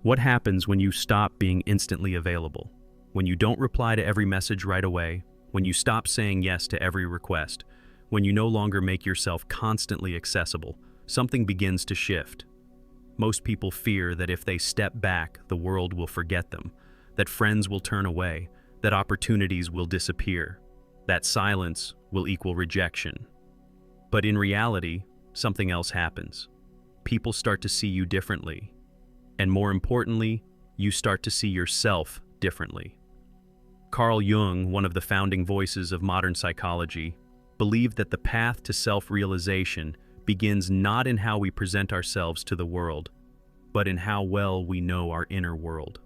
What happens when you stop being instantly available? When you don't reply to every message right away? When you stop saying yes to every request? When you no longer make yourself constantly accessible? Something begins to shift. Most people fear that if they step back, the world will forget them, that friends will turn away, that opportunities will disappear, that silence will equal rejection. But in reality, something else happens. People start to see you differently. And more importantly, you start to see yourself differently. Carl Jung, one of the founding voices of modern psychology, believed that the path to self-realization begins not in how we present ourselves to the world, but in how well we know our inner world.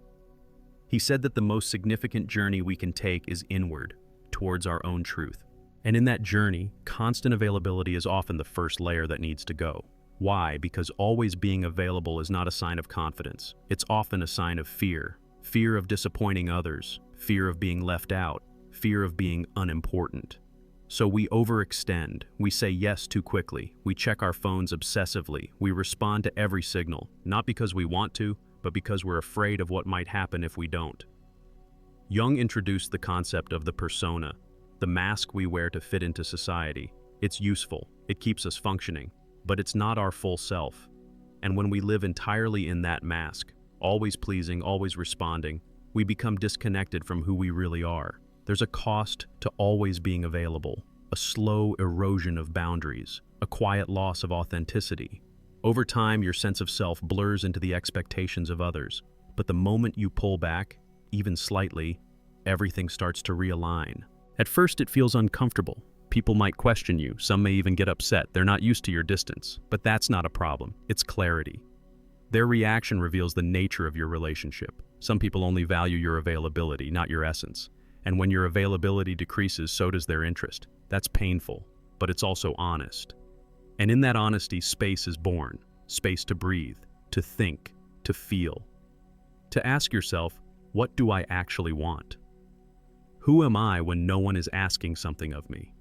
He said that the most significant journey we can take is inward, towards our own truth. And in that journey, constant availability is often the first layer that needs to go. Why? Because always being available is not a sign of confidence. It's often a sign of fear. Fear of disappointing others, fear of being left out, fear of being unimportant. So we overextend, we say yes too quickly, we check our phones obsessively, we respond to every signal, not because we want to, but because we're afraid of what might happen if we don't. Jung introduced the concept of the persona, the mask we wear to fit into society. It's useful, it keeps us functioning, but it's not our full self. And when we live entirely in that mask, always pleasing, always responding, we become disconnected from who we really are. There's a cost to always being available, a slow erosion of boundaries, a quiet loss of authenticity. Over time, your sense of self blurs into the expectations of others, but the moment you pull back, even slightly, everything starts to realign. At first, it feels uncomfortable. People might question you, some may even get upset. They're not used to your distance, but that's not a problem. It's clarity. Their reaction reveals the nature of your relationship. Some people only value your availability, not your essence. And when your availability decreases, so does their interest. That's painful, but it's also honest. And in that honesty, space is born. Space to breathe, to think, to feel. To ask yourself, what do I actually want? Who am I when no one is asking something of me?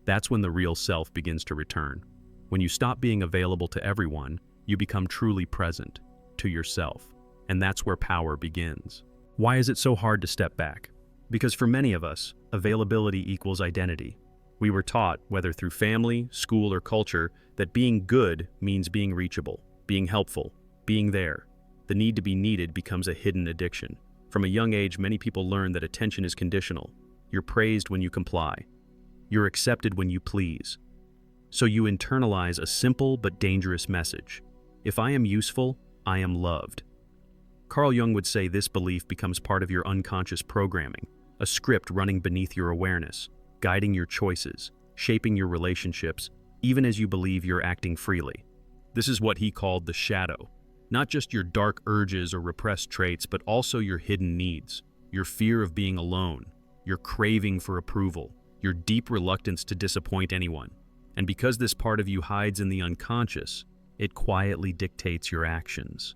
That's when the real self begins to return. When you stop being available to everyone, you become truly present to yourself. And that's where power begins. Why is it so hard to step back? Because for many of us, availability equals identity. We were taught, whether through family, school, or culture, that being good means being reachable, being helpful, being there. The need to be needed becomes a hidden addiction. From a young age, many people learn that attention is conditional. You're praised when you comply. You're accepted when you please. So you internalize a simple but dangerous message. If I am useful, I am loved. Carl Jung would say this belief becomes part of your unconscious programming, a script running beneath your awareness, guiding your choices, shaping your relationships, even as you believe you're acting freely. This is what he called the shadow. Not just your dark urges or repressed traits, but also your hidden needs, your fear of being alone, your craving for approval, your deep reluctance to disappoint anyone. And because this part of you hides in the unconscious, it quietly dictates your actions.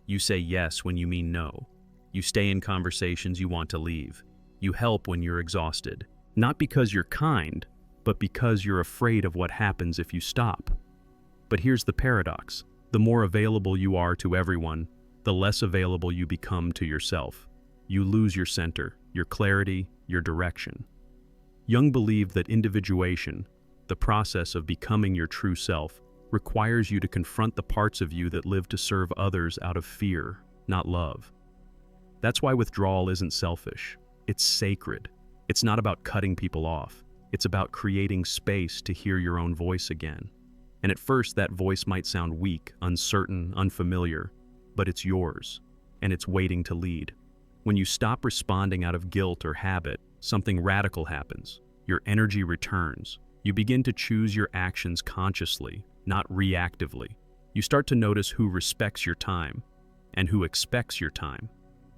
You say yes when you mean no. You stay in conversations you want to leave. You help when you're exhausted. Not because you're kind, but because you're afraid of what happens if you stop. But here's the paradox. The more available you are to everyone, the less available you become to yourself. You lose your center, your clarity, your direction. Jung believed that individuation, the process of becoming your true self, requires you to confront the parts of you that live to serve others out of fear, not love. That's why withdrawal isn't selfish. It's sacred. It's not about cutting people off. It's about creating space to hear your own voice again. And at first, that voice might sound weak, uncertain, unfamiliar, but it's yours, and it's waiting to lead. When you stop responding out of guilt or habit, something radical happens. Your energy returns. You begin to choose your actions consciously, not reactively. You start to notice who respects your time and who expects your time.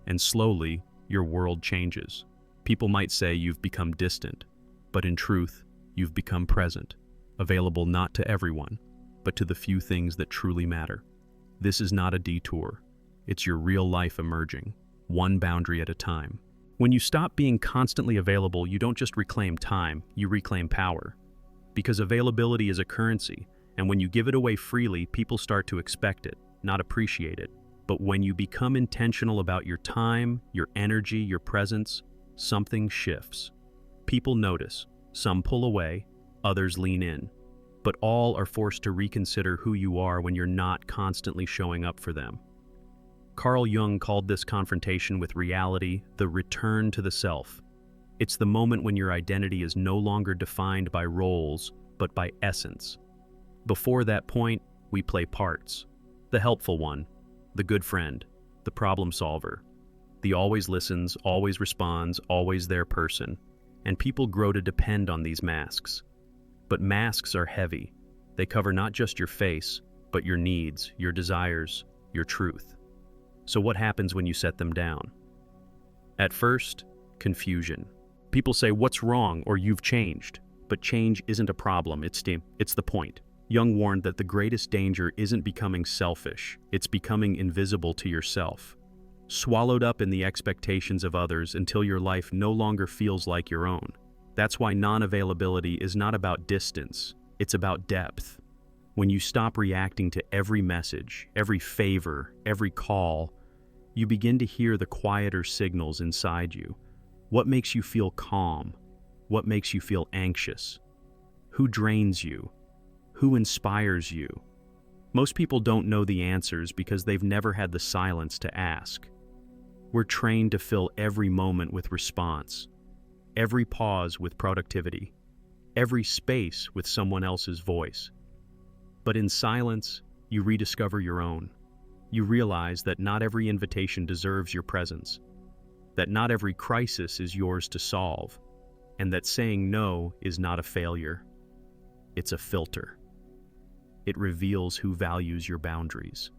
And slowly, your world changes. People might say you've become distant, but in truth, you've become present, available not to everyone, but to the few things that truly matter. This is not a detour. It's your real life emerging, one boundary at a time. When you stop being constantly available, you don't just reclaim time, you reclaim power. Because availability is a currency, and when you give it away freely, people start to expect it, not appreciate it. But when you become intentional about your time, your energy, your presence, something shifts. People notice. Some pull away, others lean in. But all are forced to reconsider who you are when you're not constantly showing up for them. Carl Jung called this confrontation with reality the return to the self. It's the moment when your identity is no longer defined by roles, but by essence. Before that point, we play parts. The helpful one, the good friend, the problem solver, the always listens, always responds, always there person. And people grow to depend on these masks. But masks are heavy. They cover not just your face, but your needs, your desires, your truth. So what happens when you set them down? At first, confusion. People say, "What's wrong?" or "You've changed." But change isn't a problem, it's the point. Jung warned that the greatest danger isn't becoming selfish, it's becoming invisible to yourself. Swallowed up in the expectations of others until your life no longer feels like your own. That's why non-availability is not about distance, it's about depth. When you stop reacting to every message, every favor, every call, you begin to hear the quieter signals inside you. What makes you feel calm? What makes you feel anxious? Who drains you? Who inspires you? Most people don't know the answers because they've never had the silence to ask. We're trained to fill every moment with response, every pause with productivity, every space with someone else's voice. But in silence, you rediscover your own. You realize that not every invitation deserves your presence, that not every crisis is yours to solve, and that saying no is not a failure. It's a filter. It reveals who values your boundaries,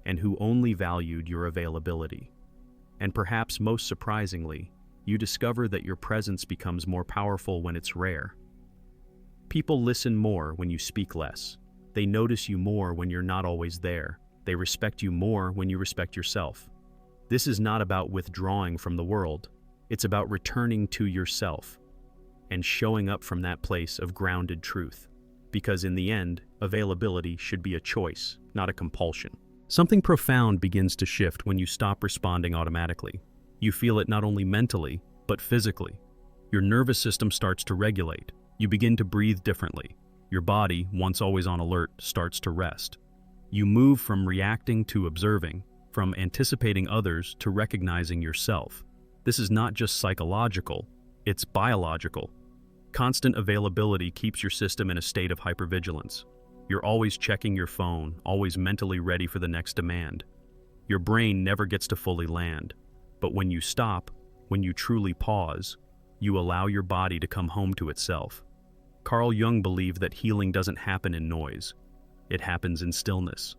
and who only valued your availability. And perhaps most surprisingly, you discover that your presence becomes more powerful when it's rare. People listen more when you speak less. They notice you more when you're not always there. They respect you more when you respect yourself. This is not about withdrawing from the world. It's about returning to yourself and showing up from that place of grounded truth. Because in the end, availability should be a choice, not a compulsion. Something profound begins to shift when you stop responding automatically. You feel it not only mentally, but physically. Your nervous system starts to regulate. You begin to breathe differently. Your body, once always on alert, starts to rest. You move from reacting to observing, from anticipating others to recognizing yourself. This is not just psychological, it's biological. Constant availability keeps your system in a state of hypervigilance. You're always checking your phone, always mentally ready for the next demand. Your brain never gets to fully land. But when you stop, when you truly pause, you allow your body to come home to itself. Carl Jung believed that healing doesn't happen in noise. It happens in stillness.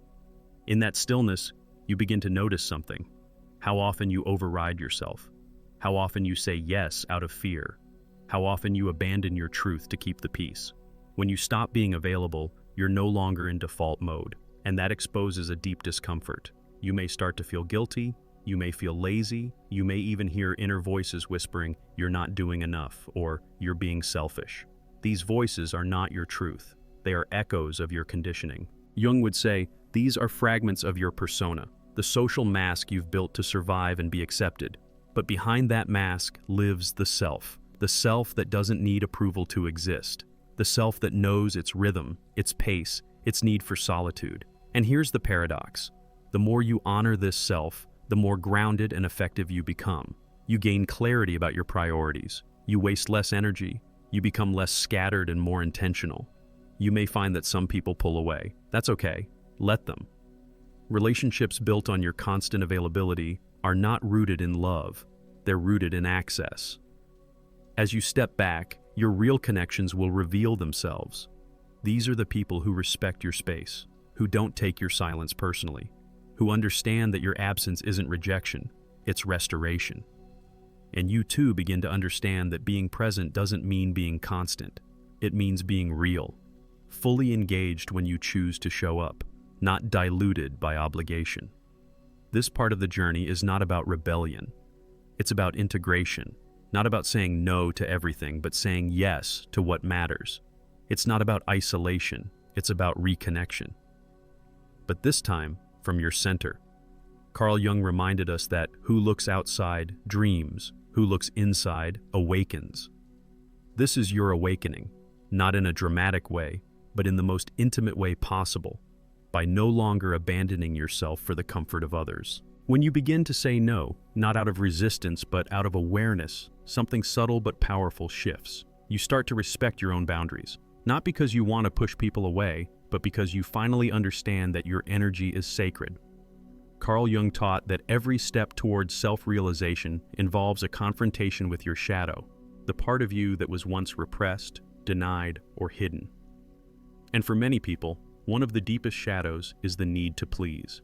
In that stillness, you begin to notice something. How often you override yourself. How often you say yes out of fear. How often you abandon your truth to keep the peace. When you stop being available, you're no longer in default mode, and that exposes a deep discomfort. You may start to feel guilty, you may feel lazy, you may even hear inner voices whispering, "You're not doing enough," or "You're being selfish." These voices are not your truth. They are echoes of your conditioning. Jung would say, these are fragments of your persona, the social mask you've built to survive and be accepted. But behind that mask lives the self that doesn't need approval to exist, the self that knows its rhythm, its pace, its need for solitude. And here's the paradox. The more you honor this self, the more grounded and effective you become. You gain clarity about your priorities. You waste less energy. You become less scattered and more intentional. You may find that some people pull away. That's okay. Let them. Relationships built on your constant availability are not rooted in love. They're rooted in access. As you step back, your real connections will reveal themselves. These are the people who respect your space, who don't take your silence personally, who understand that your absence isn't rejection, it's restoration. And you too begin to understand that being present doesn't mean being constant. It means being real, fully engaged when you choose to show up, not diluted by obligation. This part of the journey is not about rebellion. It's about integration, not about saying no to everything, but saying yes to what matters. It's not about isolation, it's about reconnection. But this time, from your center. Carl Jung reminded us that who looks outside dreams, who looks inside awakens. This is your awakening, not in a dramatic way, but in the most intimate way possible, by no longer abandoning yourself for the comfort of others. When you begin to say no, not out of resistance but out of awareness, something subtle but powerful shifts. You start to respect your own boundaries, not because you want to push people away, but because you finally understand that your energy is sacred. Carl Jung taught that every step towards self-realization involves a confrontation with your shadow, the part of you that was once repressed, denied, or hidden. And for many people, one of the deepest shadows is the need to please.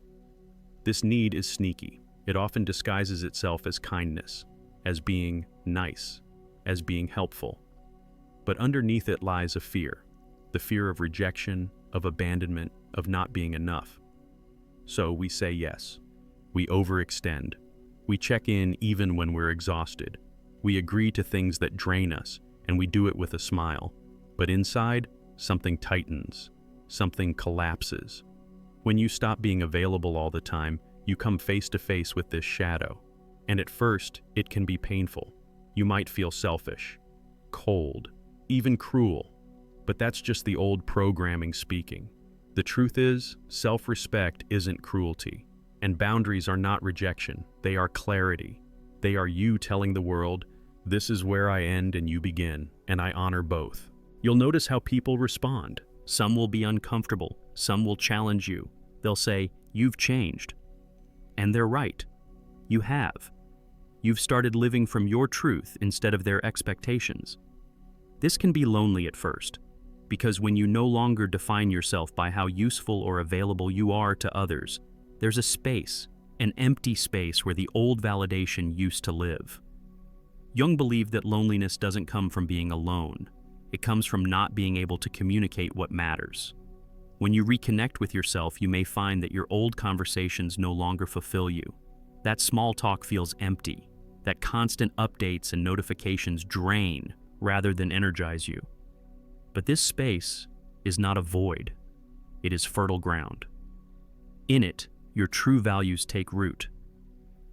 This need is sneaky. It often disguises itself as kindness, as being nice, as being helpful. But underneath it lies a fear, the fear of rejection, of abandonment, of not being enough. So we say yes. We overextend. We check in even when we're exhausted. We agree to things that drain us, and we do it with a smile. But inside, something tightens. Something collapses. When you stop being available all the time, you come face to face with this shadow. And at first, it can be painful. You might feel selfish, cold, even cruel. But that's just the old programming speaking. The truth is, self-respect isn't cruelty, and boundaries are not rejection. They are clarity. They are you telling the world, this is where I end and you begin, and I honor both. You'll notice how people respond. Some will be uncomfortable. Some will challenge you. They'll say, you've changed. And they're right. You have. You've started living from your truth instead of their expectations. This can be lonely at first, because when you no longer define yourself by how useful or available you are to others, there's a space, an empty space where the old validation used to live. Jung believed that loneliness doesn't come from being alone. It comes from not being able to communicate what matters. When you reconnect with yourself, you may find that your old conversations no longer fulfill you. That small talk feels empty. That constant updates and notifications drain rather than energize you. But this space is not a void. It is fertile ground. In it, your true values take root.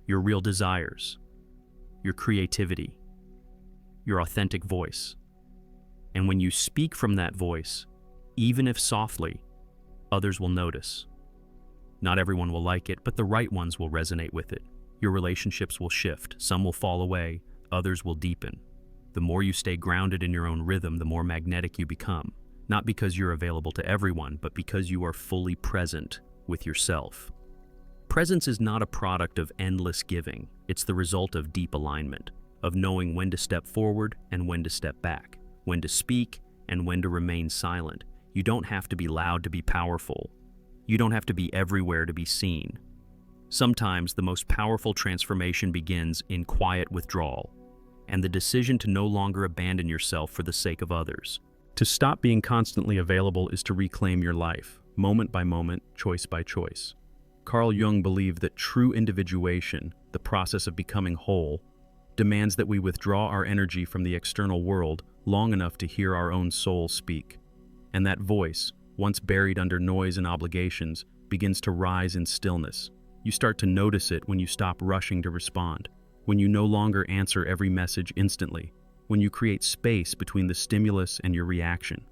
Your real desires, your creativity, your authentic voice. And when you speak from that voice, even if softly, others will notice. Not everyone will like it, but the right ones will resonate with it. Your relationships will shift. Some will fall away, others will deepen. The more you stay grounded in your own rhythm, the more magnetic you become. Not because you're available to everyone, but because you are fully present with yourself. Presence is not a product of endless giving. It's the result of deep alignment, of knowing when to step forward and when to step back, when to speak and when to remain silent. You don't have to be loud to be powerful. You don't have to be everywhere to be seen. Sometimes the most powerful transformation begins in quiet withdrawal, and the decision to no longer abandon yourself for the sake of others. To stop being constantly available is to reclaim your life, moment by moment, choice by choice. Carl Jung believed that true individuation, the process of becoming whole, demands that we withdraw our energy from the external world long enough to hear our own soul speak. And that voice, once buried under noise and obligations, begins to rise in stillness. You start to notice it when you stop rushing to respond, when you no longer answer every message instantly, when you create space between the stimulus and your reaction.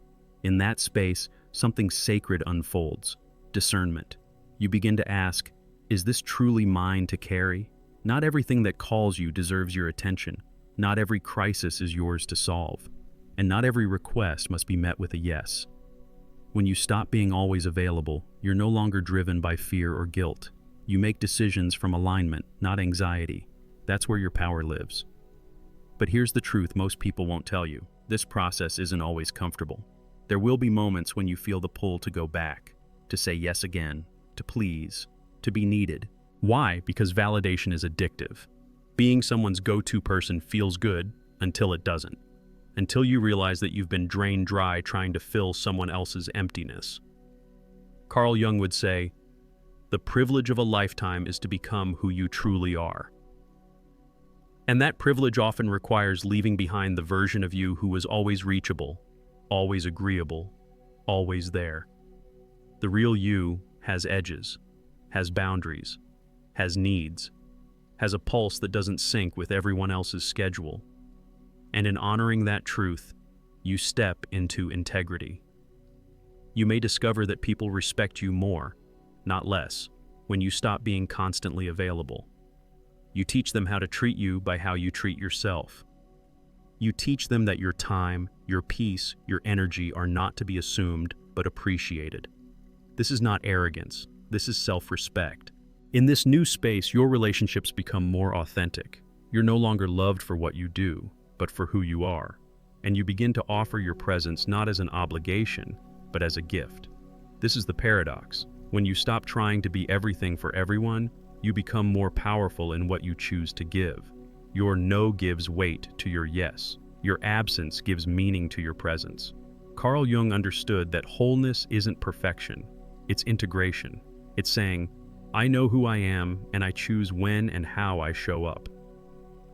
In that space, something sacred unfolds, discernment. You begin to ask, is this truly mine to carry? Not everything that calls you deserves your attention. Not every crisis is yours to solve. And not every request must be met with a yes. When you stop being always available, you're no longer driven by fear or guilt. You make decisions from alignment, not anxiety. That's where your power lives. But here's the truth most people won't tell you. This process isn't always comfortable. There will be moments when you feel the pull to go back, to say yes again, to please, to be needed. Why? Because validation is addictive. Being someone's go-to person feels good until it doesn't. Until you realize that you've been drained dry trying to fill someone else's emptiness. Carl Jung would say, the privilege of a lifetime is to become who you truly are. And that privilege often requires leaving behind the version of you who was always reachable, always agreeable, always there. The real you has edges, has boundaries, has needs, has a pulse that doesn't sync with everyone else's schedule. And in honoring that truth, you step into integrity. You may discover that people respect you more, not less, when you stop being constantly available. You teach them how to treat you by how you treat yourself. You teach them that your time, your peace, your energy are not to be assumed, but appreciated. This is not arrogance. This is self-respect. In this new space, your relationships become more authentic. You're no longer loved for what you do, but for who you are. And you begin to offer your presence not as an obligation, but as a gift. This is the paradox. When you stop trying to be everything for everyone, you become more powerful in what you choose to give. Your no gives weight to your yes. Your absence gives meaning to your presence. Carl Jung understood that wholeness isn't perfection, it's integration. It's saying, I know who I am, and I choose when and how I show up.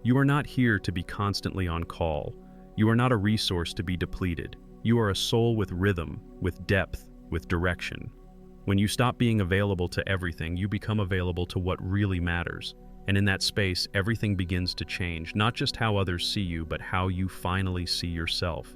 You are not here to be constantly on call. You are not a resource to be depleted. You are a soul with rhythm, with depth, with direction. When you stop being available to everything, you become available to what really matters. And in that space, everything begins to change, not just how others see you, but how you finally see yourself.